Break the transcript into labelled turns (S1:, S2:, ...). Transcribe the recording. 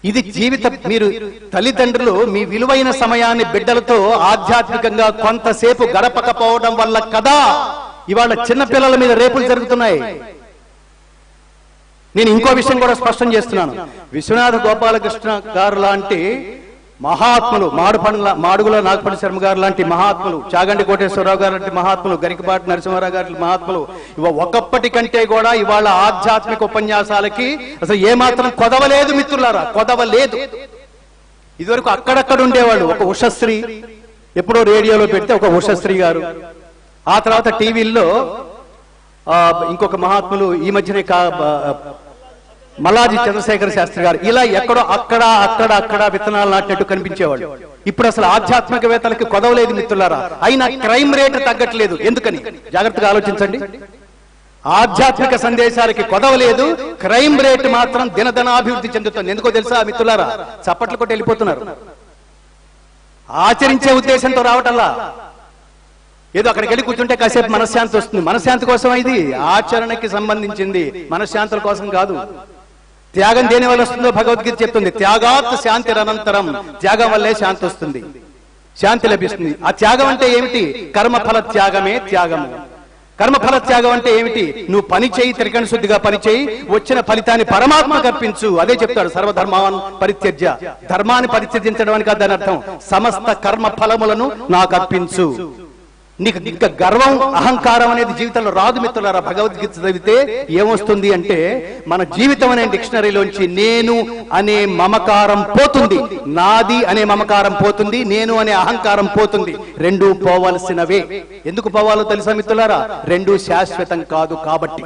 S1: ఇది జీవిత మీరు తల్లిదండ్రులు మీ విలువైన సమయాన్ని బిడ్డలతో ఆధ్యాత్మికంగా కొంతసేపు గడపకపోవడం వల్ల కదా ఇవాళ చిన్నపిల్లల మీద రేపులు జరుగుతున్నాయి. నేను ఇంకో విషయం కూడా స్పష్టం చేస్తున్నాను. విశ్వనాథ గోపాలకృష్ణ గారు లాంటి మహాత్ములు, మాడుగుల నాగపల్లి శర్మ గారు లాంటి మహాత్ములు, చాగంటి కోటేశ్వరరావు గారు లాంటి మహాత్ములు, గరికపాటి నరసింహారావు గారి మహాత్ములు ఒకప్పటి కంటే కూడా ఇవాళ ఆధ్యాత్మిక ఉపన్యాసాలకి అసలు ఏమాత్రం కొదవలేదు మిత్రులారా, కొదవలేదు. ఇదివరకు అక్కడక్కడ ఉండేవాళ్ళు. ఒక ఉషశ్రీ ఎప్పుడో రేడియోలో పెడితే ఒక ఉషశ్రీ గారు, ఆ తర్వాత టీవీల్లో ఇంకొక మహాత్ములు, ఈ మధ్యనే మల్లాజీ చంద్రశేఖర శాస్త్రి గారు, ఇలా ఎక్కడో అక్కడ విత్తనాలు నాటినట్టు కనిపించేవాళ్ళు. ఇప్పుడు అసలు ఆధ్యాత్మికవేత్తలకి కొదవలేదు మిత్రులారా. అయినా క్రైమ్ రేటు తగ్గట్లేదు. ఎందుకని జాగ్రత్తగా ఆలోచించండి. ఆధ్యాత్మిక సందేశాలకి కొదవలేదు, క్రైమ్ రేటు మాత్రం దినదినాభివృద్ధి చెందుతుంది. ఎందుకో తెలుసా మిత్రులారా? చప్పట్లు కొట్టి వెళ్ళిపోతున్నారు. ఆచరించే ఉద్దేశంతో రావటల్లా, ఏదో అక్కడికి వెళ్ళి కూర్చుంటే కాసేపు మనశ్శాంతి వస్తుంది. మనశ్శాంతి కోసం ఇది ఆచరణకి సంబంధించింది, మనశ్శాంతుల కోసం కాదు. త్యాగం దేని వల్ల వస్తుందో భగవద్గీత చెప్తుంది. త్యాగాత్ శాంతి అనంతరం, త్యాగం వల్లే శాంతి వస్తుంది, శాంతి లభిస్తుంది. ఆ త్యాగం అంటే ఏమిటి? కర్మఫల త్యాగమే త్యాగము. కర్మఫల త్యాగం అంటే ఏమిటి? నువ్వు పని చేయి, త్రికరణ శుద్ధిగా పని చేయి, వచ్చిన ఫలితాన్ని పరమాత్మకు అర్పించు. అదే చెప్తాడు, సర్వధర్మాన్ పరిత్యజ్య. ధర్మాన్ని పరిత్యజించడం అని కాదు దాని అర్థం. సమస్త కర్మ ఫలములను నాకు అర్పించు. నీకు ఇంకా గర్వం, అహంకారం అనేది జీవితంలో రాదు మిత్రులారా. భగవద్గీత చదివితే ఏమొస్తుంది అంటే, మన జీవితం అనే డిక్షనరీలోంచి నేను అనే మమకారం పోతుంది, నాది అనే మమకారం పోతుంది, నేను అనే అహంకారం పోతుంది. రెండూ పోవలసినవే. ఎందుకు పోవాలో తెలుసా మిత్రులారా? రెండూ శాశ్వతం కాదు కాబట్టి.